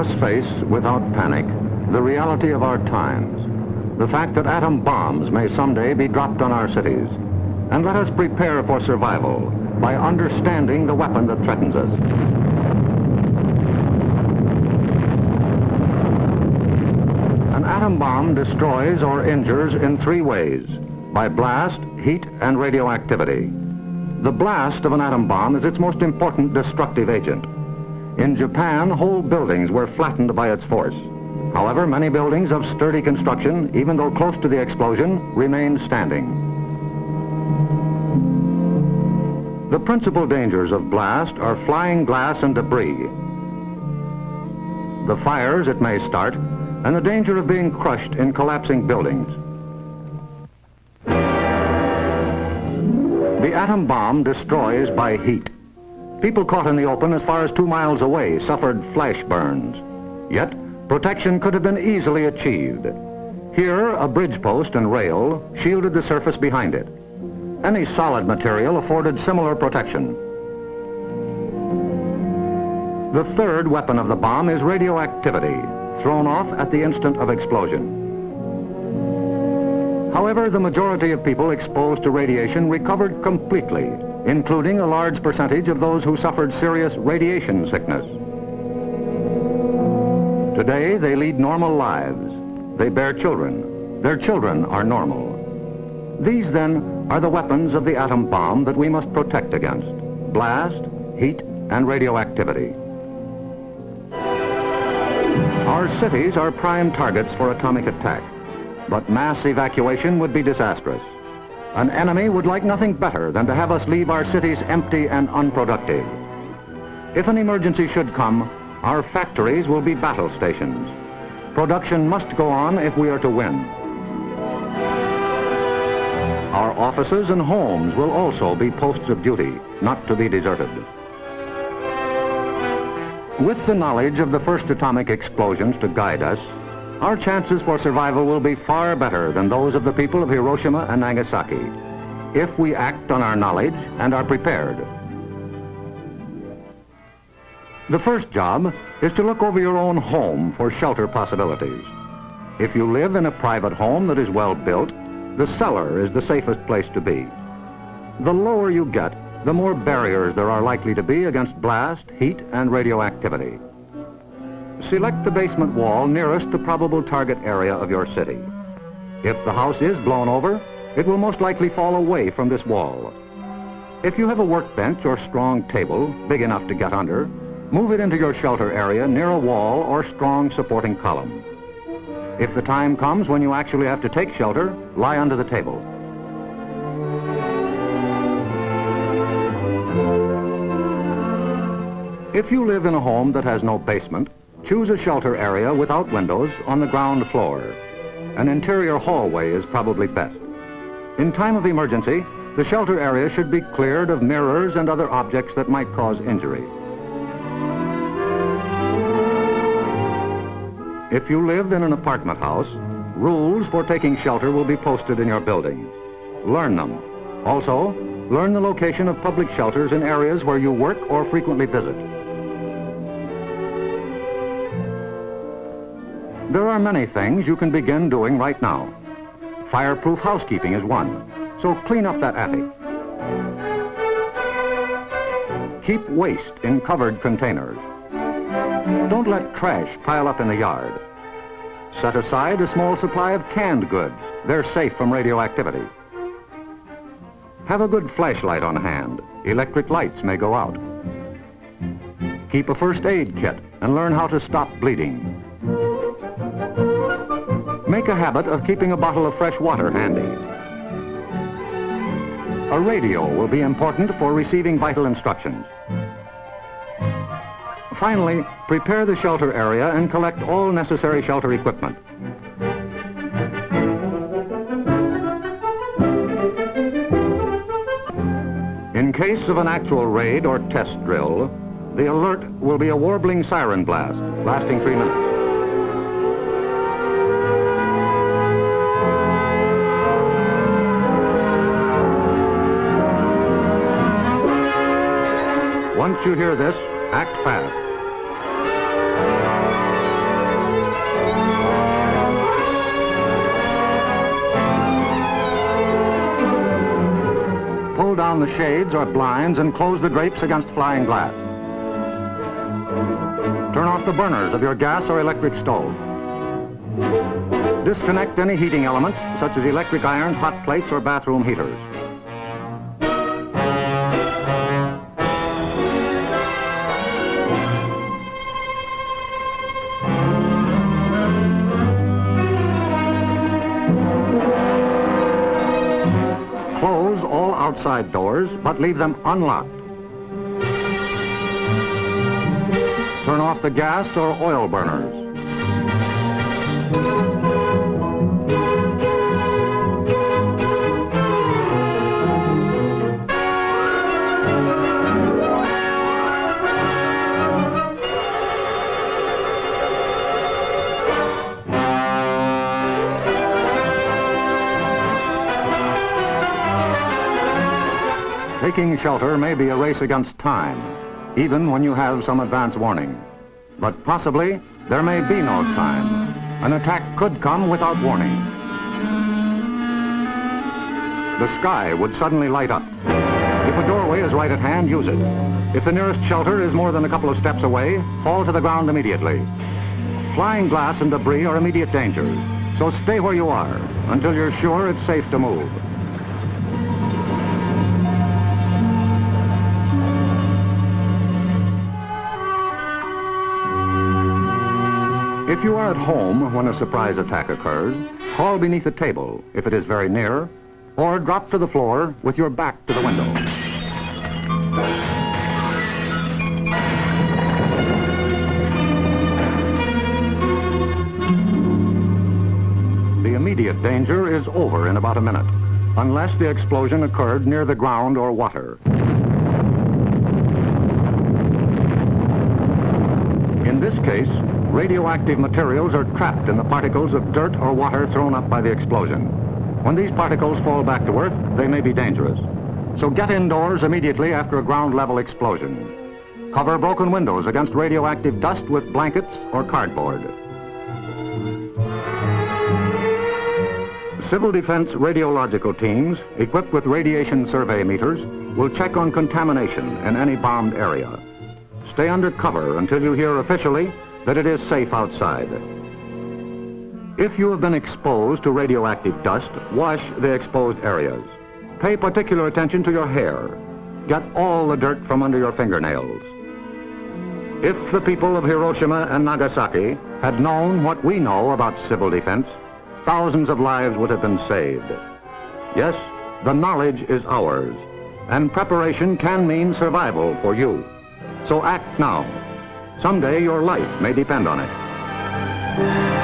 us face, without panic, the reality of our times. The fact that atom bombs may someday be dropped on our cities. And let us prepare for survival by understanding the weapon that threatens us. An atom bomb destroys or injures in 3 ways: by blast, heat, and radioactivity. The blast of an atom bomb is its most important destructive agent. In Japan, whole buildings were flattened by its force. However, many buildings of sturdy construction, even though close to the explosion, remained standing. The principal dangers of blast are flying glass and debris, the fires it may start, and the danger of being crushed in collapsing buildings. The atom bomb destroys by heat. People caught in the open as far as 2 miles away suffered flash burns. Yet, protection could have been easily achieved. Here, a bridge post and rail shielded the surface behind it. Any solid material afforded similar protection. The third weapon of the bomb is radioactivity, thrown off at the instant of explosion. However, the majority of people exposed to radiation recovered completely, including a large percentage of those who suffered serious radiation sickness. Today, they lead normal lives. They bear children. Their children are normal. These, then, are the weapons of the atom bomb that we must protect against: blast, heat, and radioactivity. Our cities are prime targets for atomic attack, but mass evacuation would be disastrous. An enemy would like nothing better than to have us leave our cities empty and unproductive. If an emergency should come, our factories will be battle stations. Production must go on if we are to win. Our offices and homes will also be posts of duty, not to be deserted. With the knowledge of the first atomic explosions to guide us, our chances for survival will be far better than those of the people of Hiroshima and Nagasaki, if we act on our knowledge and are prepared. The first job is to look over your own home for shelter possibilities. If you live in a private home that is well built, the cellar is the safest place to be. The lower you get, the more barriers there are likely to be against blast, heat, and radioactivity. Select the basement wall nearest the probable target area of your city. If the house is blown over, it will most likely fall away from this wall. If you have a workbench or strong table big enough to get under, move it into your shelter area near a wall or strong supporting column. If the time comes when you actually have to take shelter, lie under the table. If you live in a home that has no basement, choose a shelter area without windows on the ground floor. An interior hallway is probably best. In time of emergency, the shelter area should be cleared of mirrors and other objects that might cause injury. If you live in an apartment house, rules for taking shelter will be posted in your building. Learn them. Also, learn the location of public shelters in areas where you work or frequently visit. There are many things you can begin doing right now. Fireproof housekeeping is one, so clean up that attic. Keep waste in covered containers. Don't let trash pile up in the yard. Set aside a small supply of canned goods. They're safe from radioactivity. Have a good flashlight on hand. Electric lights may go out. Keep a first aid kit and learn how to stop bleeding. Make a habit of keeping a bottle of fresh water handy. A radio will be important for receiving vital instructions. Finally, prepare the shelter area and collect all necessary shelter equipment. In case of an actual raid or test drill, the alert will be a warbling siren blast, lasting 3 minutes. Once you hear this, act fast. down the shades or blinds and close the drapes against flying glass. Turn off the burners of your gas or electric stove. Disconnect any heating elements, such as electric irons, hot plates, or bathroom heaters. Close all outside doors, but leave them unlocked. Turn off the gas or oil burners. Taking shelter may be a race against time, even when you have some advance warning. But possibly, there may be no time. An attack could come without warning. The sky would suddenly light up. If a doorway is right at hand, use it. If the nearest shelter is more than a couple of steps away, fall to the ground immediately. Flying glass and debris are immediate dangers, so stay where you are until you're sure it's safe to move. If you are at home when a surprise attack occurs, crawl beneath a table if it is very near, or drop to the floor with your back to the window. The immediate danger is over in about a minute, unless the explosion occurred near the ground or water. In this case, radioactive materials are trapped in the particles of dirt or water thrown up by the explosion. When these particles fall back to Earth, they may be dangerous. So get indoors immediately after a ground-level explosion. Cover broken windows against radioactive dust with blankets or cardboard. Civil Defense radiological teams, equipped with radiation survey meters, will check on contamination in any bombed area. Stay under cover until you hear officially that it is safe outside. If you have been exposed to radioactive dust, wash the exposed areas. Pay particular attention to your hair. Get all the dirt from under your fingernails. If the people of Hiroshima and Nagasaki had known what we know about civil defense, thousands of lives would have been saved. Yes, the knowledge is ours, and preparation can mean survival for you. So act now. Someday your life may depend on it.